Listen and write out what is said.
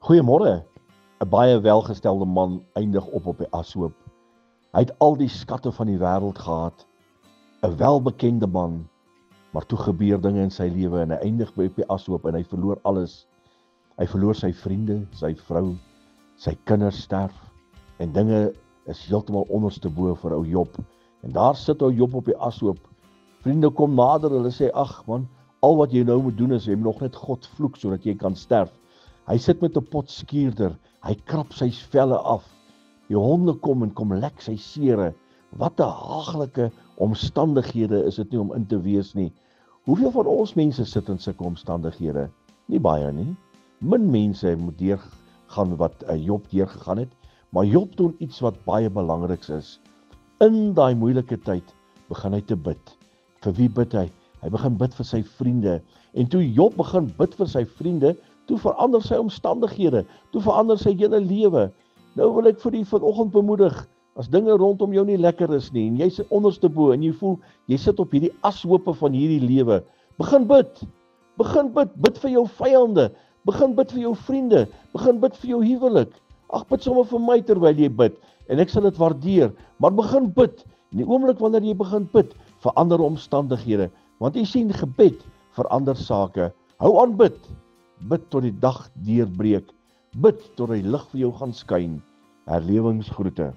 Goeiemôre. 'n Baie welgestelde man eindig op die ashoop. Hy het al die skatte van die wêreld gehad. 'n Welbekende man, maar toe gebeur dinge in sy lewe en hy eindig op die ashoop en hy verloor alles. Hy verloor sy vriende, sy vrou, sy kinders sterf en dinge is heeltemal onderste bo vir ou Job. En daar sit ou Job op die ashoop. Vriende kom nader, hulle sê, ag man, al wat jy nou moet doen is jy moet nog net God vloek sodat jy kan sterf. Hy sit met 'n pot skierder, hy krap sy velle af. Die honde kom en kom lek sy sere. Wat 'n haglike omstandighede is dit nie om in te wees nie. Hoeveel van ons mense sit in sulke omstandighede? Nie baie nie. Min mense moet deurgaan wat Job deurgegaan het, maar Job doen iets wat baie belangriks is. In daai moeilike tyd begin hy te bid. Vir wie bid hy? Hy begin bid vir sy vriende. En toe Job begin bid vir sy vriende, toe verander sy omstandighede, toe verander sy hele lewe. Nou wil ek vir u vanoggend bemoedig, as dinge rondom jou nie lekker is nie, en jy sit onderste bo, en jy voel, jy sit op hierdie ashoope van hierdie lewe, begin bid, bid vir jou vyande, begin bid vir jou vriende, begin bid vir jou huwelik, ag bid sommer vir my terwyl jy bid, en ek sal dit waardeer, maar begin bid, in die oomblik wanneer jy begin bid, verander omstandighede, want jy sien gebed verander sake, hou aan bid tot die dag deurbreek, bid tot die lig vir jou gaan skyn, herlewingsgroete.